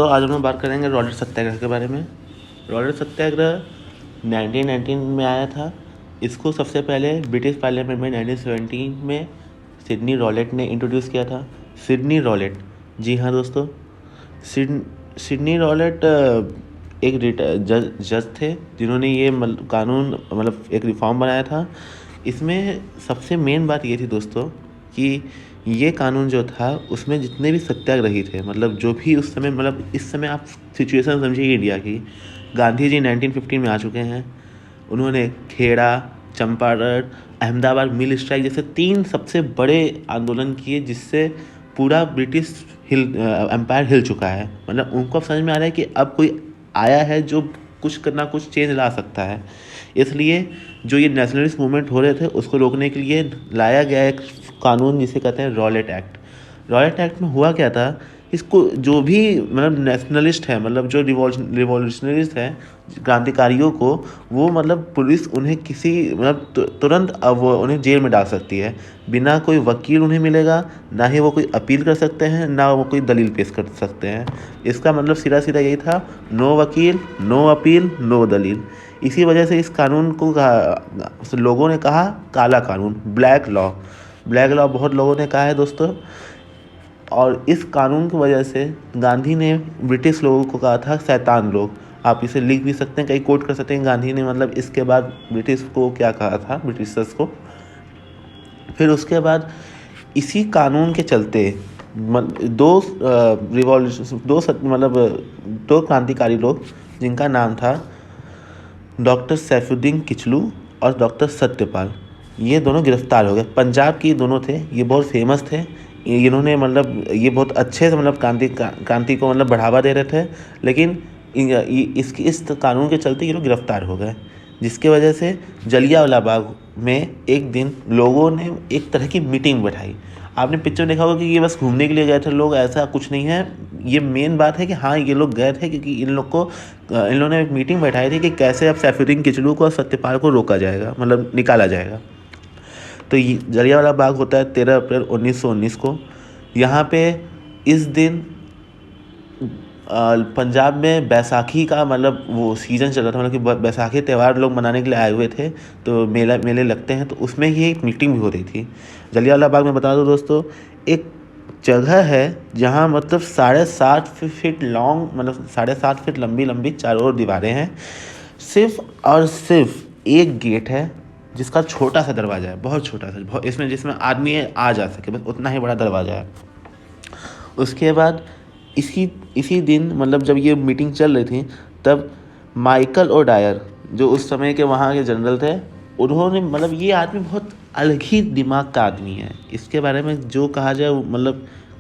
तो आज हम लोग बात करेंगे रॉलेट सत्याग्रह के बारे में। रॉलेट सत्याग्रह 1919 में आया था। इसको सबसे पहले ब्रिटिश पार्लियामेंट में 1917 में सिडनी रॉलेट ने इंट्रोड्यूस किया था। सिडनी रॉलेट, जी हाँ दोस्तों, सिडनी रॉलेट एक जज थे जिन्होंने ये कानून एक रिफॉर्म बनाया था। इसमें सबसे मेन बात ये थी दोस्तों कि ये कानून जो था उसमें जितने भी सत्याग्रही थे, जो भी उस समय इस समय आप सिचुएशन समझिए इंडिया की। गांधी जी 1915 में आ चुके हैं। उन्होंने खेड़ा, चंपारण, अहमदाबाद मिल स्ट्राइक जैसे 3 सबसे बड़े आंदोलन किए, जिससे पूरा ब्रिटिश एम्पायर हिल चुका है। उनको अब समझ में आ रहा है कि अब कोई आया है जो कुछ करना कुछ चेंज ला सकता है। इसलिए जो ये नेशनलिस्ट मूवमेंट हो रहे थे उसको रोकने के लिए लाया गया एक कानून जिसे कहते हैं रॉलेट एक्ट। रॉलेट एक्ट में हुआ क्या था, इसको जो भी नेशनलिस्ट है, जो रिवॉल्यूशनरिस्ट है, क्रांतिकारियों को, वो पुलिस उन्हें किसी तुरंत अब वो उन्हें जेल में डाल सकती है। बिना कोई वकील उन्हें मिलेगा, ना ही वो कोई अपील कर सकते हैं, ना वो कोई दलील पेश कर सकते हैं। इसका सीधा सीधा यही था, नो वकील, नो अपील, नो दलील। इसी वजह से इस कानून को लोगों ने कहा काला कानून, ब्लैक लॉ। ब्लैक लॉ बहुत लोगों ने कहा है दोस्तों। और इस कानून की वजह से गांधी ने ब्रिटिश लोगों को कहा था शैतान लोग। आप इसे लिख भी सकते हैं, कहीं कोट कर सकते हैं गांधी ने इसके बाद ब्रिटिश को क्या कहा था, ब्रिटिशर्स को। फिर उसके बाद इसी कानून के चलते दो क्रांतिकारी लोग, जिनका नाम था डॉक्टर सैफुद्दीन किचलू और डॉक्टर सत्यपाल, ये दोनों गिरफ्तार हो गए। पंजाब के दोनों थे, ये बहुत फेमस थे। इन्होंने ये बहुत अच्छे से क्रांति को बढ़ावा दे रहे थे। लेकिन इस कानून के चलते ये लोग गिरफ्तार हो गए, जिसके वजह से जलियांवाला बाग में एक दिन लोगों ने एक तरह की मीटिंग बैठाई। आपने पिक्चर देखा होगा कि ये बस घूमने के लिए गए थे लोग, ऐसा कुछ नहीं है। ये मेन बात है कि हाँ, ये लोग गए थे क्योंकि इन लोगों ने एक मीटिंग बैठाई थी कि कैसे अब सैफुद्दीन किचलू को और सत्यपाल को रोका जाएगा, निकाला जाएगा। तो ये जलियांवाला बाग होता है 13 अप्रैल 1919 को। यहाँ पे इस दिन पंजाब में बैसाखी का वो सीज़न चल रहा था, कि बैसाखी त्यौहार लोग मनाने के लिए आए हुए थे, तो मेले लगते हैं, तो उसमें ही एक मीटिंग भी हो रही थी। जलियांवाला बाग में बता दो दोस्तों, एक जगह है जहाँ 7.5 फीट लॉन्ग, 7.5 फीट लंबी चारों ओर दीवारें हैं। सिर्फ और सिर्फ एक गेट है जिसका छोटा सा दरवाज़ा है, बहुत छोटा सा, जिसमें आदमी आ जा सके, बस उतना ही बड़ा दरवाज़ा है। उसके बाद इसी दिन जब ये मीटिंग चल रही थी, तब माइकल ओडायर, जो उस समय के वहाँ के जनरल थे, उन्होंने ये आदमी बहुत अलग ही दिमाग का आदमी है। इसके बारे में जो कहा जाए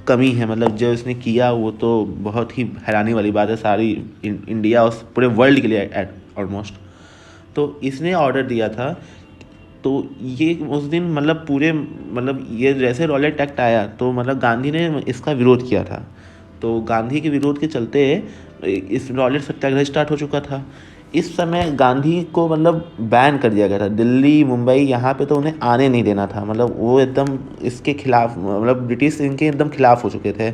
कमी है। जो इसने किया वो तो बहुत ही हैरानी वाली बात है, सारी इंडिया और पूरे वर्ल्ड के लिए ऑलमोस्ट। तो इसने ऑर्डर दिया था, तो ये उस दिन पूरे ये जैसे रॉलेट एक्ट आया तो गांधी ने इसका विरोध किया था। तो गांधी के विरोध के चलते इस रॉलेट सत्याग्रह स्टार्ट हो चुका था। इस समय गांधी को बैन कर दिया गया था। दिल्ली, मुंबई, यहाँ पे तो उन्हें आने नहीं देना था। वो एकदम इसके खिलाफ, ब्रिटिश इनके एकदम खिलाफ हो चुके थे।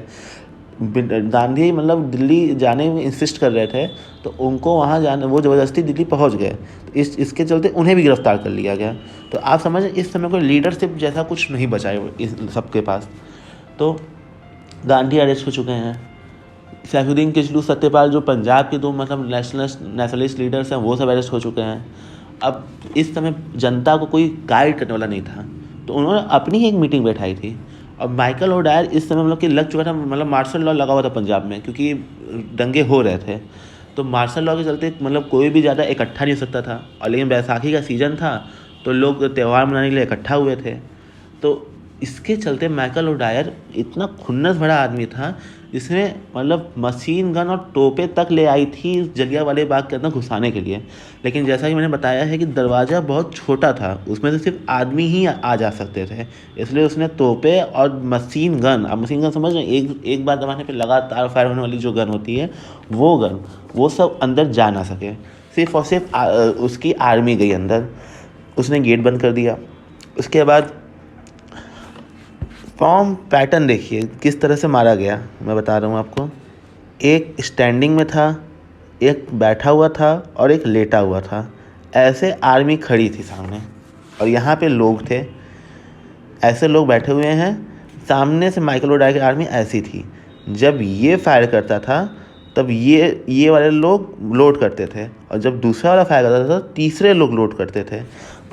गांधी दिल्ली जाने में इंसिस्ट कर रहे थे, तो उनको वहाँ जाने, वो ज़बरदस्ती दिल्ली पहुँच गए। तो इसके चलते उन्हें भी गिरफ्तार कर लिया गया। तो आप समझें इस समय कोई लीडरशिप जैसा कुछ नहीं बचा है इस सबके पास। तो गांधी अरेस्ट हो चुके हैं। सैफुद्दीन किचलू, सत्यपाल, जो पंजाब के दो नेशनलिस्ट लीडर्स हैं, वो सब अरेस्ट हो चुके हैं। अब इस समय जनता को कोई गाइड करने वाला नहीं था, तो उन्होंने अपनी ही एक मीटिंग बैठाई थी। अब माइकल ओडायर इस समय कि लग चुका था, मार्शल लॉ लगा हुआ था पंजाब में, क्योंकि दंगे हो रहे थे। तो मार्शल लॉ के चलते कोई भी ज़्यादा इकट्ठा नहीं हो सकता था। और लेकिन बैसाखी का सीज़न था, तो लोग त्यौहार मनाने के लिए इकट्ठा हुए थे। तो इसके चलते माइकल ओडायर इतना खुन्नस भरा आदमी था, जिसने मशीन गन और तोपें तक ले आई थी जलियांवाले बाग के अंदर घुसाने के लिए। लेकिन जैसा कि मैंने बताया है कि दरवाज़ा बहुत छोटा था, उसमें से सिर्फ आदमी ही आ जा सकते थे। इसलिए उसने तोपें और मशीन गन, अब मशीन गन समझ रहे हैं, एक बार दबाने पे लगातार फायर होने वाली जो गन होती है, वो गन, वो सब अंदर जा ना सके। सिर्फ और सिर्फ उसकी आर्मी गई अंदर। उसने गेट बंद कर दिया। उसके बाद फॉर्म पैटर्न देखिए किस तरह से मारा गया, मैं बता रहा हूँ आपको। एक स्टैंडिंग में था, एक बैठा हुआ था और एक लेटा हुआ था। ऐसे आर्मी खड़ी थी सामने और यहाँ पे लोग थे, ऐसे लोग बैठे हुए हैं। सामने से माइकल ओडायर की आर्मी ऐसी थी। जब ये फायर करता था तब ये वाले लोग लोड करते थे, और जब दूसरा वाला फायर करता था तो तीसरे लोग लोड करते थे।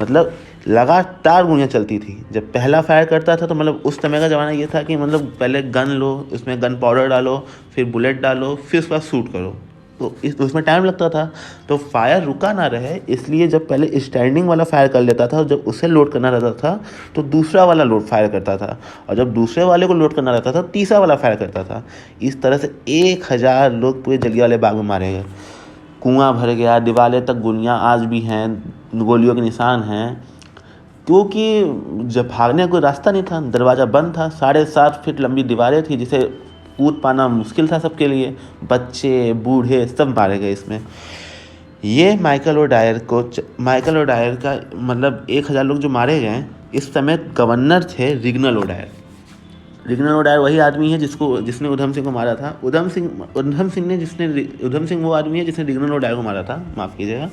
मतलब लगातार गोलियाँ चलती थी। जब पहला फायर करता था तो मतलब उस समय का ज़माना ये था कि मतलब पहले गन लो, उसमें गन पाउडर डालो, फिर बुलेट डालो, फिर उसके बाद शूट करो, तो उसमें टाइम लगता था। तो फायर रुका ना रहे इसलिए जब पहले स्टैंडिंग वाला फायर कर लेता था और जब उसे लोड करना रहता था तो दूसरा वाला लोड फायर करता था, और जब दूसरे वाले को लोड करना रहता था तीसरा वाला फायर करता था। इस तरह से 1000 लोग पूरे जलियांवाले बाग में मारे गए। कुआं भर गया, दीवारें तक गोलियां आज भी हैं, गोलियों के निशान हैं, क्योंकि जब भागने का कोई रास्ता नहीं था, दरवाज़ा बंद था, 7.5 फीट लंबी दीवारें थी जिसे कूद पाना मुश्किल था सबके लिए। बच्चे बूढ़े सब मारे गए इसमें। ये माइकल ओडायर का मतलब 1000 लोग जो मारे गए, इस समय गवर्नर थे रिगनल ओडायर। रिगनल ओडायर वही आदमी है जिसने उधम सिंह को मारा था। उधम सिंह वो आदमी है जिसने रिगनल ओडायर को मारा था, माफ़ कीजिएगा।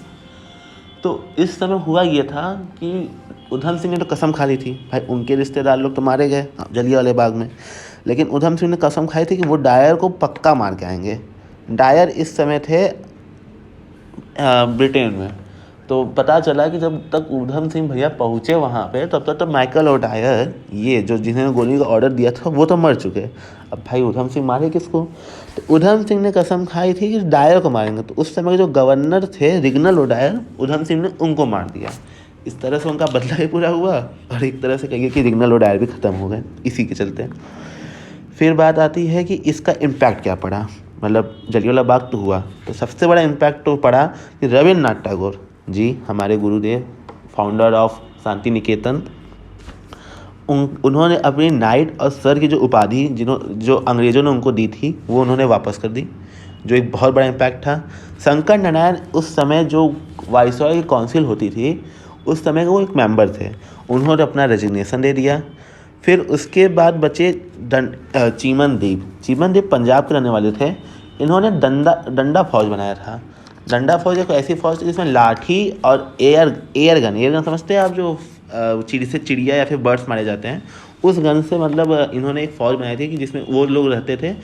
तो इस समय हुआ ये था कि उधम सिंह ने तो कसम खा ली थी, भाई उनके रिश्तेदार लोग तो मारे गए जलियांवाले बाग में, लेकिन उधम सिंह ने कसम खाई थी कि वो डायर को पक्का मार के आएंगे। डायर इस समय थे ब्रिटेन में। तो पता चला कि जब तक उधम सिंह भैया पहुँचे वहाँ पे तब तक तो माइकल ओडायर, ये जो जिन्होंने गोली का ऑर्डर दिया था, वो तो मर चुके। अब भाई उधम सिंह मारे किसको? तो उधम सिंह ने कसम खाई थी कि डायर को मारेंगे। तो उस समय के जो गवर्नर थे रिगनल ओडायर, उधम सिंह ने उनको मार दिया। इस तरह से उनका बदला भी पूरा हुआ और एक तरह से कहिए कि रिगनल ओडायर भी ख़त्म हो गए इसी के चलते। फिर बात आती है कि इसका इम्पैक्ट क्या पड़ा। मतलब जलियांवाला बाग तो हुआ, तो सबसे बड़ा इम्पैक्ट तो पड़ा कि रविन्द्रनाथ टैगोर जी, हमारे गुरुदेव, फाउंडर ऑफ शांति निकेतन, उन्होंने अपनी नाइट और सर की जो उपाधि जो अंग्रेज़ों ने उनको दी थी वो उन्होंने वापस कर दी, जो एक बहुत बड़ा इम्पैक्ट था। शंकर नारायण उस समय जो वाइसरॉय की काउंसिल होती थी उस समय के वो एक मेंबर थे, उन्होंने अपना रेजिग्नेशन दे दिया। फिर उसके बाद बचे चीमन देव पंजाब के रहने वाले थे। इन्होंने डंडा फौज बनाया था। डंडा फौज एक ऐसी फौज थी जिसमें लाठी और एयर गन समझते हैं आप, जो चिड़िया या फिर बर्ड्स मारे जाते हैं, उस गन से मतलब इन्होंने एक फ़ौज बनाई थी कि जिसमें वो लोग रहते थे।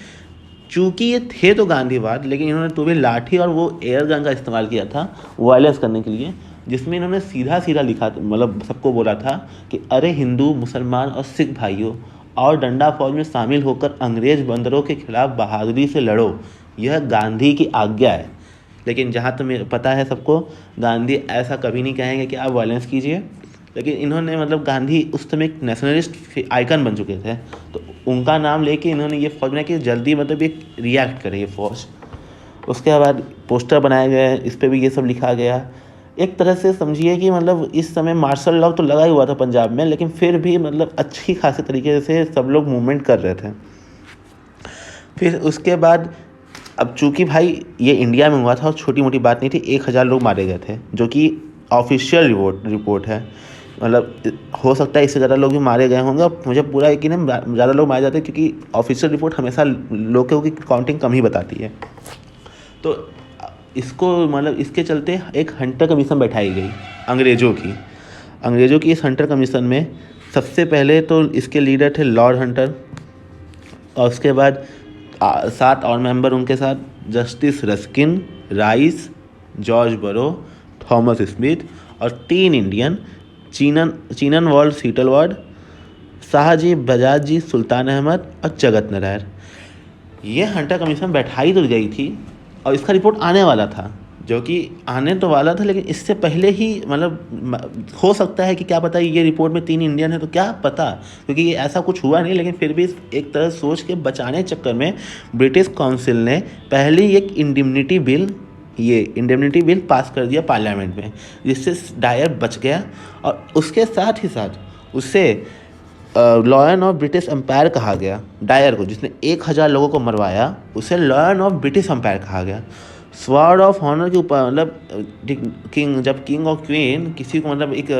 चूँकि ये थे तो गांधीवाद, लेकिन इन्होंने तो भी लाठी और वो एयर गन का इस्तेमाल किया था वायलेंस करने के लिए, जिसमें इन्होंने सीधा लिखा, मतलब सबको बोला था कि अरे हिंदू, मुसलमान और सिख भाइयों, और डंडा फौज में शामिल होकर अंग्रेज बंदरों के खिलाफ बहादुरी से लड़ो, यह गांधी की आज्ञा है। लेकिन जहाँ तक पता है सबको, गांधी ऐसा कभी नहीं कहेंगे कि आप वायलेंस कीजिए। लेकिन इन्होंने मतलब गांधी उस समय एक नेशनलिस्ट आइकन बन चुके थे, तो उनका नाम लेके इन्होंने ये फौज बनाई कि जल्दी मतलब एक रिएक्ट करे ये फौज। उसके बाद पोस्टर बनाए गए, इस पर भी ये सब लिखा गया। एक तरह से समझिए कि मतलब इस समय मार्शल लॉ तो लगा ही हुआ था पंजाब में, लेकिन फिर भी मतलब अच्छी खासी तरीके से सब लोग मूवमेंट कर रहे थे। फिर उसके बाद अब चूँकि भाई ये इंडिया में हुआ था और छोटी मोटी बात नहीं थी, 1000 लोग मारे गए थे, जो कि ऑफिशियल रिपोर्ट है। मतलब हो सकता है इससे ज़्यादा लोग भी मारे गए होंगे, और मुझे पूरा यकीन है ज़्यादा लोग मारे जाते हैं, क्योंकि ऑफिशियल रिपोर्ट हमेशा लोगों की काउंटिंग कम ही बताती है। तो इसको मतलब इसके चलते एक हंटर कमीशन बैठाई गई अंग्रेज़ों की। इस हंटर कमीशन में सबसे पहले तो इसके लीडर थे लॉर्ड हंटर, और उसके बाद 7 और मेंबर उनके साथ, जस्टिस रस्किन, राइस, जॉर्ज बरो, थॉमस स्मिथ, और 3 इंडियन, चीनन वॉल्ड सीटलवार्ड, शाहजी बजाज, सुल्तान अहमद और जगत नारायण। ये हंटर कमीशन बैठाई तो गई थी और इसका रिपोर्ट आने वाला था, जो कि आने तो वाला था, लेकिन इससे पहले ही मतलब हो सकता है कि क्या पता ये रिपोर्ट में 3 इंडियन है, तो क्या पता, क्योंकि ये ऐसा कुछ हुआ नहीं। लेकिन फिर भी एक तरह सोच के बचाने के चक्कर में ब्रिटिश काउंसिल ने पहले एक इंडेमनिटी बिल पास कर दिया पार्लियामेंट में, जिससे डायर बच गया। और उसके साथ ही साथ उससे लॉयन ऑफ ब्रिटिश एम्पायर कहा गया। डायर को, जिसने 1000 लोगों को मरवाया, उसे लॉयन ऑफ ब्रिटिश एम्पायर कहा गया। स्वॉर्ड ऑफ ऑनर के ऊपर मतलब किंग, जब किंग और क्वीन किसी को मतलब एक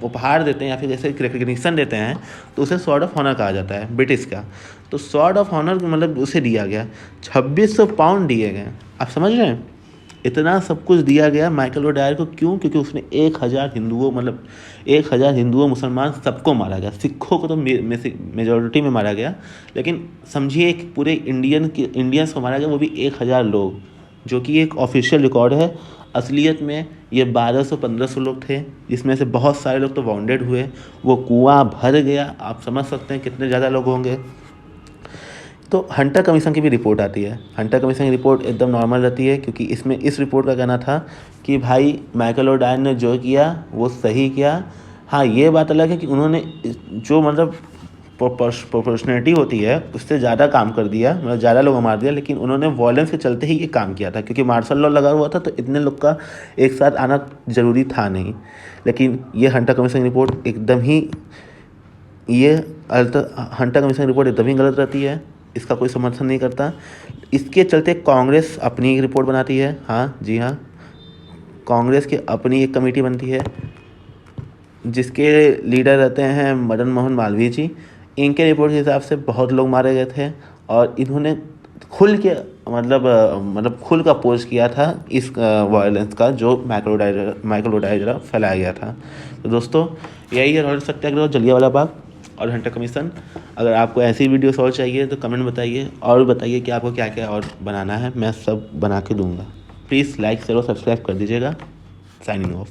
उपहार देते हैं या फिर जैसे रिकग्निशन देते हैं तो उसे स्वॉर्ड ऑफ ऑनर कहा जाता है ब्रिटिश का। तो स्वॉर्ड ऑफ ऑनर मतलब उसे दिया गया, 2600 पाउंड दिए गए। आप समझ रहे हैं, इतना सब कुछ दिया गया माइकल ओडायर को। क्यों? क्योंकि उसने 1000 हिंदुओं मतलब 1000 हिंदुओं मुसलमान सबको मारा गया। सिखों को तो मेजॉरिटी में मारा गया, लेकिन समझिए एक पूरे इंडियंस को मारा गया, वो भी 1000 लोग, जो कि एक ऑफिशियल रिकॉर्ड है। असलियत में ये 1200-1500 लोग थे, जिसमें से बहुत सारे लोग तो वाउंडेड हुए। वो कुआं भर गया, आप समझ सकते हैं कितने ज़्यादा लोग होंगे। तो हंटर कमीशन की भी रिपोर्ट आती है। हंटर कमीशन की रिपोर्ट एकदम नॉर्मल रहती है, क्योंकि इसमें इस रिपोर्ट का कहना था कि भाई माइकल ओडायर ने जो किया वो सही किया। हाँ, ये बात अलग है कि उन्होंने जो मतलब प्रोपोर्शनलिटी होती है उससे ज़्यादा काम कर दिया, मतलब ज़्यादा लोगों मार दिया, लेकिन उन्होंने वॉयलेंस के चलते ही ये काम किया था, क्योंकि मार्शल लॉ लगा हुआ था तो इतने लोग का एक साथ आना ज़रूरी था नहीं। लेकिन ये हंटर कमीशन रिपोर्ट एकदम ही हंटर कमीशन रिपोर्ट एकदम ही गलत रहती है, इसका कोई समर्थन नहीं करता। इसके चलते कांग्रेस अपनी एक रिपोर्ट बनाती है। हाँ जी हाँ, कांग्रेस की अपनी एक कमेटी बनती है जिसके लीडर रहते हैं मदन मोहन मालवीय जी। इनके रिपोर्ट के हिसाब से बहुत लोग मारे गए थे और इन्होंने खुल के मतलब खुल का अपोज किया था इस वायलेंस का जो माइकल ओडायर द्वारा फैलाया गया था। तो दोस्तों, यही है रॉयल सत्याग्रह, जलियांवाला बाग और हंटर कमीशन। अगर आपको ऐसी वीडियोस और चाहिए तो कमेंट बताइए, और बताइए कि आपको क्या क्या और बनाना है, मैं सब बना के दूंगा। प्लीज़ लाइक शेयर और सब्सक्राइब कर दीजिएगा। Signing off.